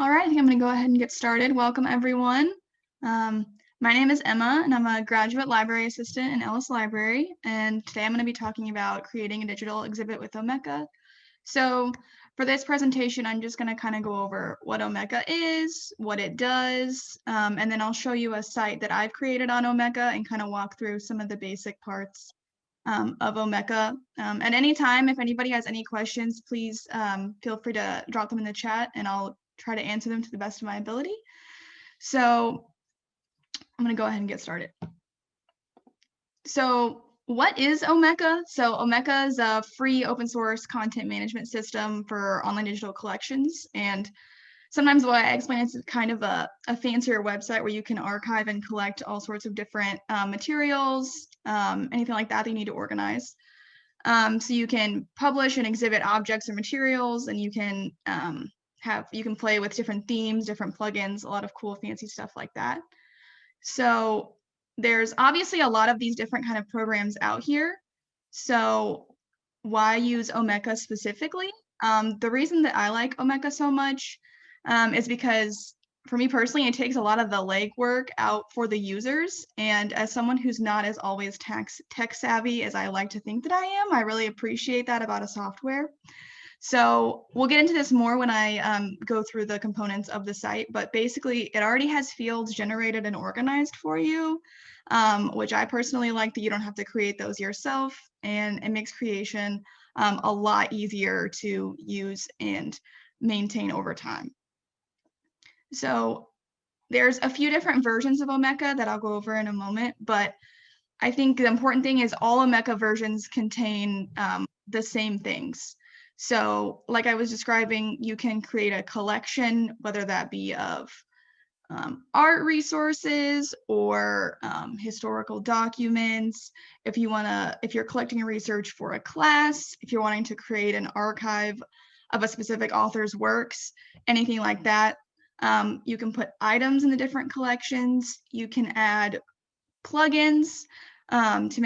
All right, I think I'm going to go ahead and get started. Welcome, everyone. Um, my name is Emma, and I'm a graduate library assistant in Ellis Library. And today I'm going to be talking about creating a digital exhibit with Omeka. So for this presentation, I'm just going to kind of go over what Omeka is, what it does, and then I'll show you a site that I've created on Omeka and kind of walk through some of the basic parts of Omeka. At any time, if anybody has any questions, please feel free to drop them in the chat and I'll try to answer them to the best of my ability. So I'm going to go ahead and get started. So what is Omeka? So Omeka is a free open source content management system for online digital collections. And sometimes the way I explain it is kind of a fancier website where you can archive and collect all sorts of different materials, anything like that you need to organize. So you can publish and exhibit objects or materials, and you can play with different themes, different plugins, a lot of cool fancy stuff like that. So there's obviously a lot of these different kind of programs out here. So why use Omeka specifically? The reason that I like Omeka so much is because for me personally, it takes a lot of the legwork out for the users. And as someone who's not as always tech savvy as I like to think that I am, I really appreciate that about a software. So we'll get into this more when I go through the components of the site, but basically it already has fields generated and organized for you, which I personally like that you don't have to create those yourself, and it makes creation a lot easier to use and maintain over time. So there's a few different versions of Omeka that I'll go over in a moment, but I think the important thing is all Omeka versions contain the same things. So like I was describing, you can create a collection, whether that be of art resources or historical documents. If you're collecting research for a class, if you're wanting to create an archive of a specific author's works, anything like that. You can put items in the different collections. You can add plugins to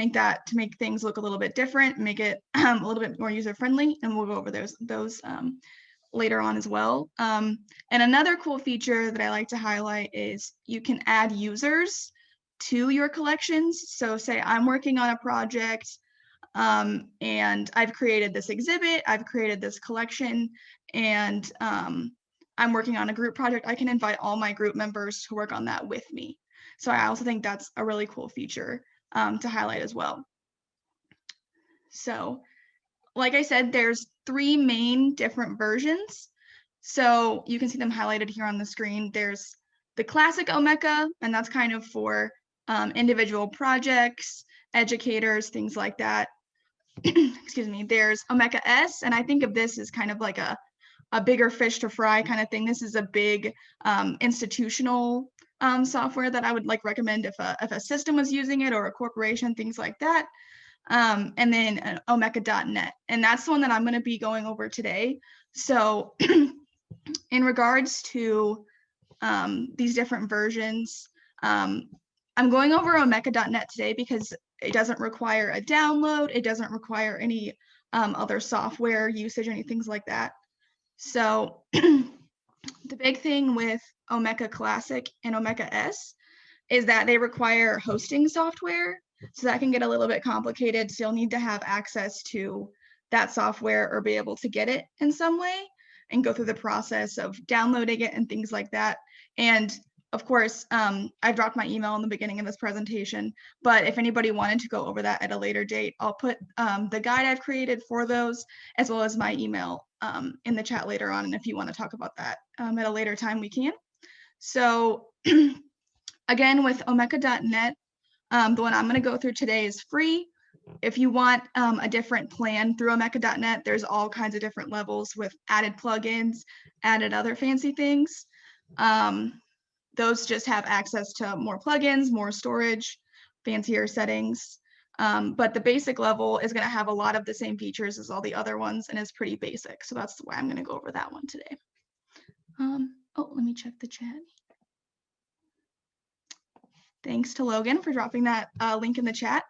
make things look a little bit different, make it a little bit more user-friendly, and we'll go over those later on as well. And another cool feature that I like to highlight is you can add users to your collections. So say I'm working on a project and I've created this exhibit, I've created this collection, and I'm working on a group project, I can invite all my group members to work on that with me. So I also think that's a really cool feature to highlight as well. So like I said, there's 3 main different versions. So you can see them highlighted here on the screen. There's the classic Omeka, and that's kind of for individual projects, educators, things like that. Excuse me. There's Omeka S, and I think of this as kind of like a bigger fish to fry kind of thing. This is a big institutional software that I would recommend if a system was using it or a corporation, things like that. And then Omeka.net, and that's the one that I'm going to be going over today. So in regards to these different versions, I'm going over Omeka.net today because it doesn't require a download. It doesn't require any other software usage or anything like that. So the big thing with Omeka Classic and Omeka S is that they require hosting software. So that can get a little bit complicated. So you'll need to have access to that software or be able to get it in some way and go through the process of downloading it and things like that. And of course, I've dropped my email in the beginning of this presentation, but if anybody wanted to go over that at a later date, I'll put the guide I've created for those, as well as my email in the chat later on. And if you want to talk about that at a later time, we can. So again, with Omeka.net, the one I'm going to go through today is free. If you want a different plan through Omeka.net, there's all kinds of different levels with added plugins, added other fancy things. Those just have access to more plugins, more storage, fancier settings. But the basic level is going to have a lot of the same features as all the other ones and is pretty basic. So that's why I'm going to go over that one today. Oh, let me check the chat. Thanks to Logan for dropping that link in the chat.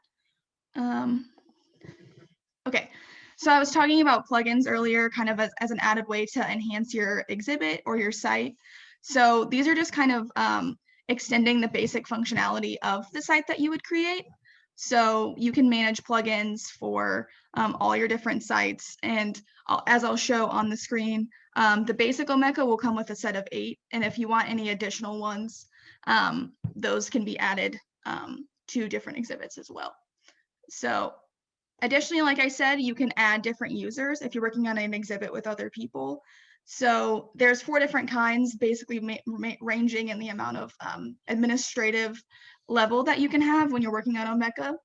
Okay, So I was talking about plugins earlier, kind of as an added way to enhance your exhibit or your site. So these are just kind of extending the basic functionality of the site that you would create. So you can manage plugins for all your different sites. And as I'll show on the screen, the basic Omeka will come with a set of 8. And if you want any additional ones, those can be added to different exhibits as well. So additionally, like I said, you can add different users if you're working on an exhibit with other people. So there's 4 different kinds, basically ranging in the amount of administrative level that you can have when you're working on Omeka.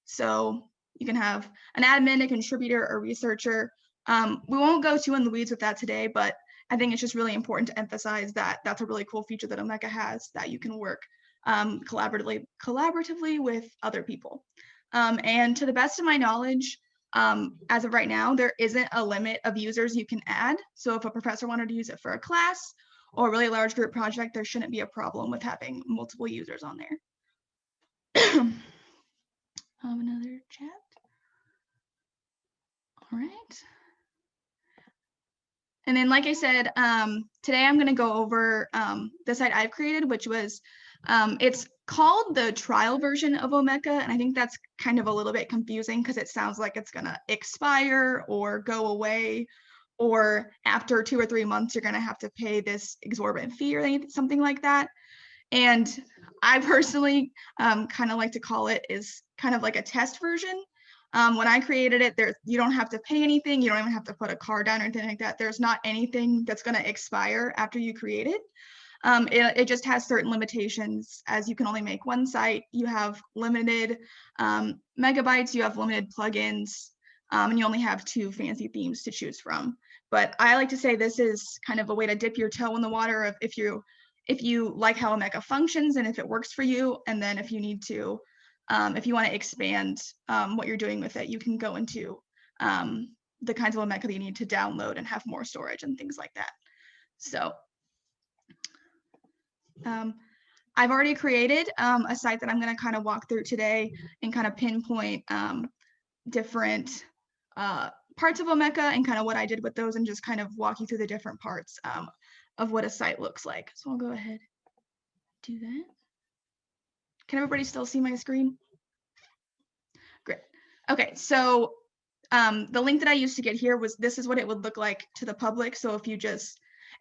So you can have an admin, a contributor, a researcher. We won't go too in the weeds with that today, but I think it's just really important to emphasize that that's a really cool feature that Omeka has, that you can work collaboratively with other people. And to the best of my knowledge, as of right now, there isn't a limit of users you can add. So if a professor wanted to use it for a class or a really large group project, there shouldn't be a problem with having multiple users on there. Another chat. All right. And then, like I said, today I'm going to go over the site I've created, which was, it's called the trial version of Omeka. And I think that's kind of a little bit confusing because it sounds like it's going to expire or go away, or after 2 or 3 months, you're going to have to pay this exorbitant fee or something like that. And I personally kind of like to call it is kind of like a test version. When I created it, you don't have to pay anything. You don't even have to put a card down or anything like that. There's not anything that's going to expire after you create it. It just has certain limitations, as you can only make 1 site. You have limited megabytes, you have limited plugins, and you only have 2 fancy themes to choose from. But I like to say this is kind of a way to dip your toe in the water of if you like how Omeka functions and if it works for you, and then if you need to, if you want to expand what you're doing with it, you can go into the kinds of Omeka that you need to download and have more storage and things like that. So I've already created a site that I'm going to kind of walk through today and kind of pinpoint different parts of Omeka and kind of what I did with those, and just kind of walk you through the different parts of what a site looks like. So I'll go ahead and do that. Can everybody still see my screen? Great. Okay, so the link that I used to get here was, this is what it would look like to the public. So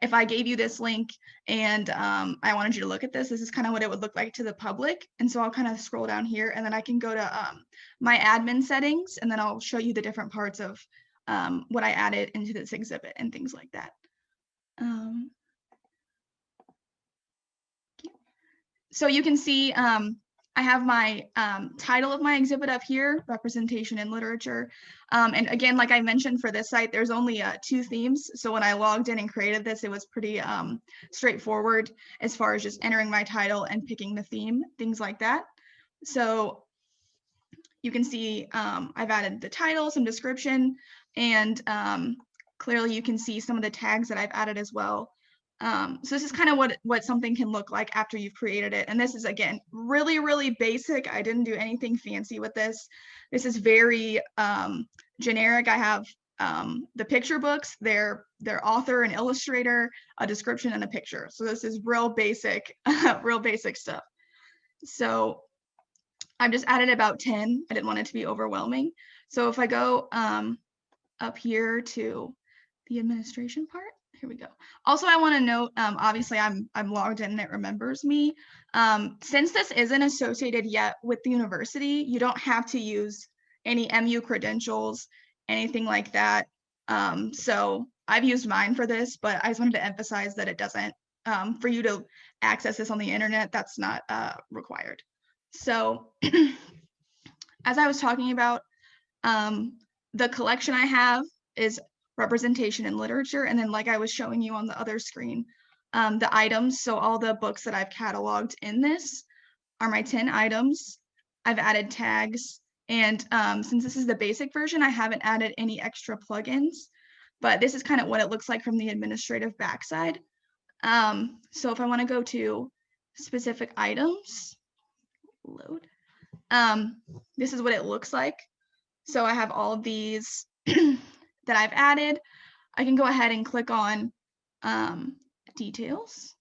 if I gave you this link and I wanted you to look at this is kind of what it would look like to the public. And so I'll kind of scroll down here, and then I can go to my admin settings, and then I'll show you the different parts of what I added into this exhibit and things like that. So you can see I have my title of my exhibit up here, representation in literature. And again, like I mentioned, for this site, there's only 2 themes. So when I logged in and created this, it was pretty straightforward as far as just entering my title and picking the theme, things like that. So you can see I've added the title, some description, and clearly you can see some of the tags that I've added as well. So this is kind of what something can look like after you've created it. And this is, again, really, really basic. I didn't do anything fancy with this. This is very generic. I have the picture books, their author and illustrator, a description, and a picture. So this is real basic, real basic stuff. So I've just added about 10. I didn't want it to be overwhelming. So if I go up here to the administration part, here we go. Also, I want to note, obviously I'm logged in and it remembers me. Since this isn't associated yet with the university, you don't have to use any MU credentials, anything like that. So I've used mine for this, but I just wanted to emphasize that it doesn't, for you to access this on the internet, that's not required. So as I was talking about, the collection I have is representation in literature. And then, like I was showing you on the other screen, the items. So all the books that I've cataloged in this are my 10 items. I've added tags. And since this is the basic version, I haven't added any extra plugins, but this is kind of what it looks like from the administrative backside. So if I want to go to specific items, load, this is what it looks like. So I have all of these that I've added, I can go ahead and click on details.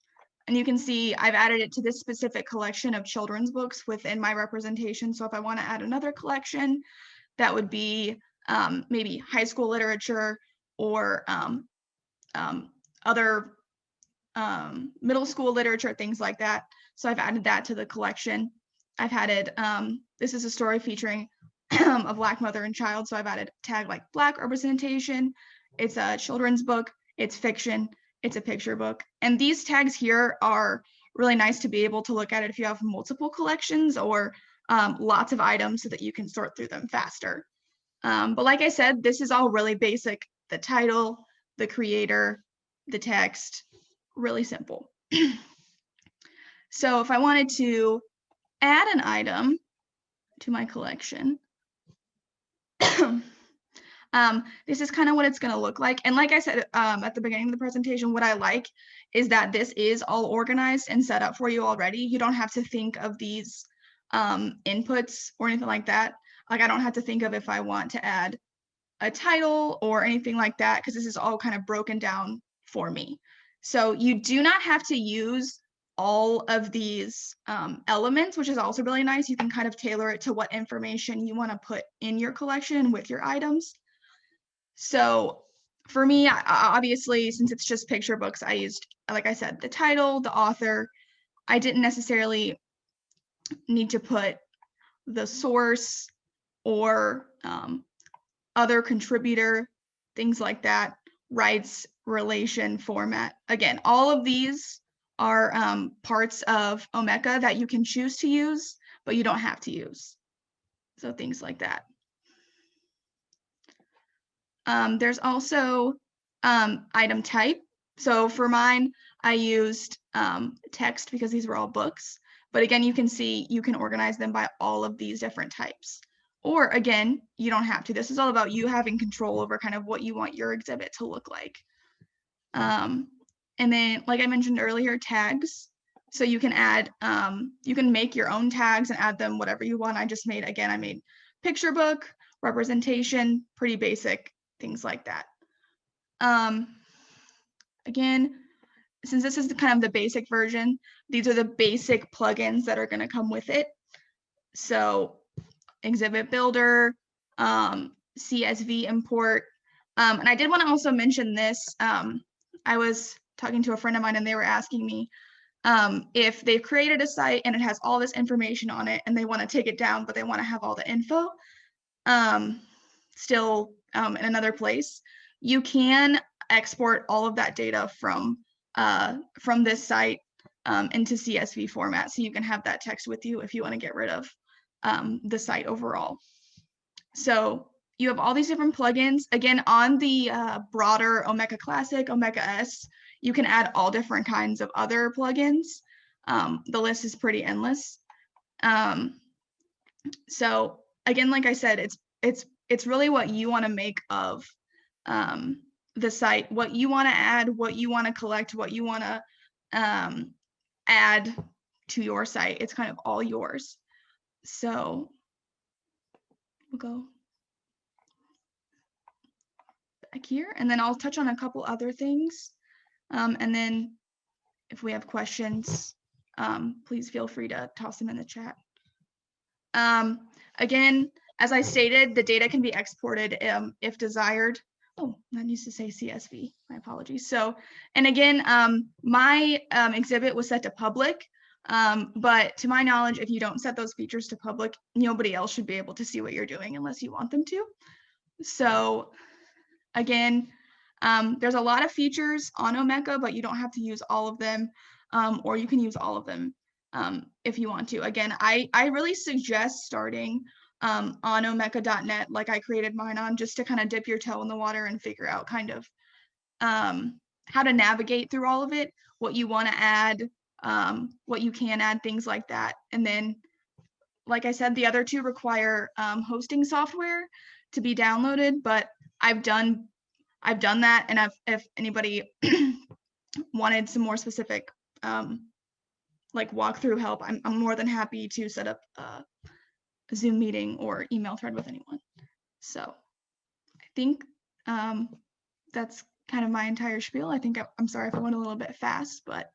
And you can see I've added it to this specific collection of children's books within my representation. So if I want to add another collection, that would be maybe high school literature or other middle school literature, things like that. So I've added that to the collection. I've added, this is a story featuring a Black mother and child. So I've added a tag like Black representation. It's a children's book. It's fiction. It's a picture book. And these tags here are really nice to be able to look at it if you have multiple collections or lots of items so that you can sort through them faster. But like I said, this is all really basic. The title, the creator, the text, really simple. So if I wanted to add an item to my collection, this is kind of what it's going to look like. And like I said at the beginning of the presentation, what I like is that this is all organized and set up for you already. You don't have to think of these inputs or anything like that. Like I don't have to think of if I want to add a title or anything like that, because this is all kind of broken down for me. So you do not have to use all of these elements, which is also really nice. You can kind of tailor it to what information you want to put in your collection with your items. So for me, obviously, since it's just picture books, I used, like I said, the title, the author. I didn't necessarily need to put the source or other contributor, things like that, rights, relation, format. Again, all of these are parts of Omeka that you can choose to use, but you don't have to use. So things like that. There's also item type. So for mine, I used text because these were all books. But again, you can see you can organize them by all of these different types. Or again, you don't have to. This is all about you having control over kind of what you want your exhibit to look like. And then, like I mentioned earlier, tags. So you can add, you can make your own tags and add them whatever you want. I made picture book, representation, pretty basic, things like that. Again, since this is kind of the basic version, these are the basic plugins that are going to come with it. So exhibit builder, CSV import. And I did want to also mention this. I was talking to a friend of mine and they were asking me if they've created a site and it has all this information on it and they want to take it down, but they want to have all the info still in another place. You can export all of that data from this site into CSV format. So you can have that text with you if you want to get rid of the site overall. So you have all these different plugins. Again, on the broader Omeka Classic, Omeka S, you can add all different kinds of other plugins. The list is pretty endless. So again, like I said, it's really what you want to make of the site, what you want to add, what you want to collect, what you want to add to your site. It's kind of all yours. So we'll go back here and then I'll touch on a couple other things. And then if we have questions, please feel free to toss them in the chat. Again, as I stated, the data can be exported if desired. Oh, that needs to say CSV, my apologies. So, and again, my exhibit was set to public, but to my knowledge, if you don't set those features to public, nobody else should be able to see what you're doing unless you want them to. So again, there's a lot of features on Omeka, but you don't have to use all of them, or you can use all of them if you want to. Again, I really suggest starting on omeka.net like I created mine on, just to kind of dip your toe in the water and figure out kind of how to navigate through all of it, what you want to add, what you can add, things like that. And then, like I said, the other two require hosting software to be downloaded, but I've done that, and if anybody wanted some more specific like walkthrough help, I'm more than happy to set up a Zoom meeting or email thread with anyone. So I think that's kind of my entire spiel. I think I'm sorry if I went a little bit fast, but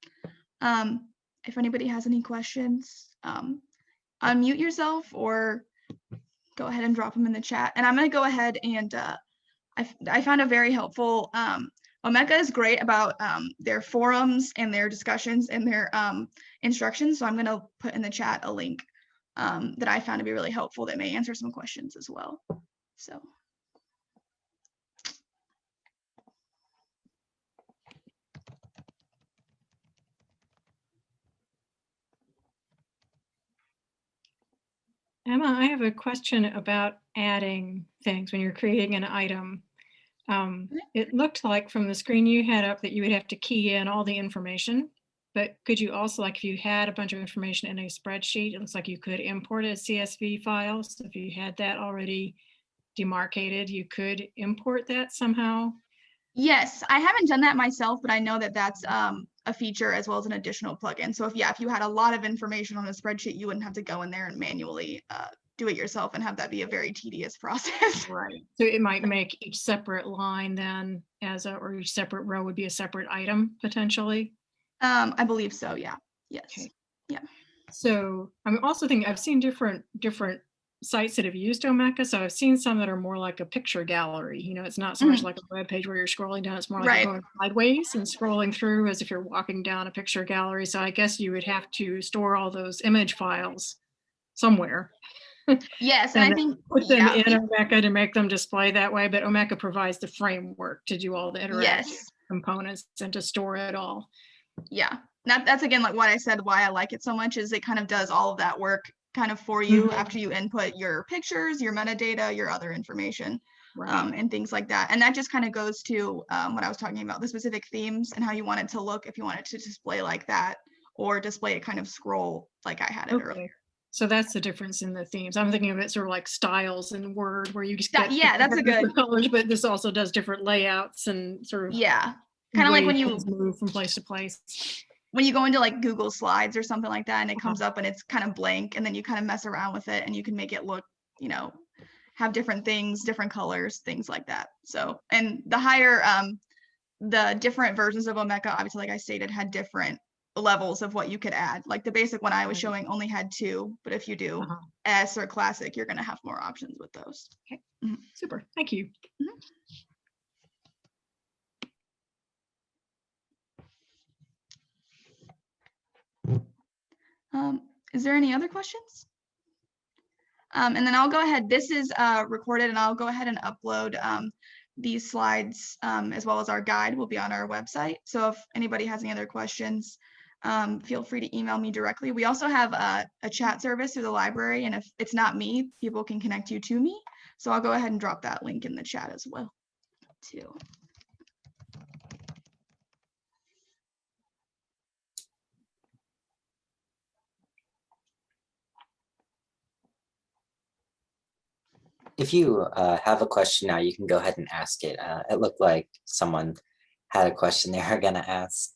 if anybody has any questions, unmute yourself or go ahead and drop them in the chat. And I'm going to go ahead and I found a very helpful, Omeka is great about their forums and their discussions and their instructions. So I'm going to put in the chat a link that I found to be really helpful that may answer some questions as well. So. Emma, I have a question about adding things when you're creating an item. It looked like from the screen you had up that you would have to key in all the information, but could you also, like if you had a bunch of information in a spreadsheet, it looks like you could import a CSV file. So if you had that already demarcated, you could import that somehow? Yes, I haven't done that myself, but I know that that's a feature as well as an additional plugin. So if you had a lot of information on a spreadsheet, you wouldn't have to go in there and manually do it yourself and have that be a very tedious process. Right. So it might make each separate line then or each separate row would be a separate item potentially? I believe so, yeah. Yes. Okay. Yeah. So I'm also thinking I've seen different sites that have used Omeka. So I've seen some that are more like a picture gallery. You know, it's not so much like a web page where you're scrolling down. It's more like you're going sideways and scrolling through as if you're walking down a picture gallery. So I guess you would have to store all those image files somewhere. Yes, and I think put them in Omeka to make them display that way. But Omeka provides the framework to do all the interactive components and to store it all. Yeah, that's again like what I said. Why I like it so much is it kind of does all of that work kind of for you after you input your pictures, your metadata, your other information, and things like that. And that just kind of goes to what I was talking about, the specific themes and how you want it to look, if you want it to display like that or display it kind of scroll like I had it earlier. So that's the difference in the themes. I'm thinking of it sort of like styles in Word where you just get that's a good colors, but this also does different layouts and sort of kind of like when you move from place to place. When you go into like Google Slides or something like that and it comes up and it's kind of blank and then you kind of mess around with it and you can make it look, you know, have different things, different colors, things like that. So, and the higher, the different versions of Omeka, obviously, like I stated, had different levels of what you could add. Like the basic one I was showing only had 2, but if you do S or Classic, you're going to have more options with those. Okay, super, thank you. Is there any other questions? And then I'll go ahead, this is recorded and I'll go ahead and upload these slides as well as our guide will be on our website. So if anybody has any other questions, feel free to email me directly. We also have a chat service through the library, and if it's not me, people can connect you to me. So I'll go ahead and drop that link in the chat as well too. If you have a question now, you can go ahead and ask it. It looked like someone had a question they were going to ask.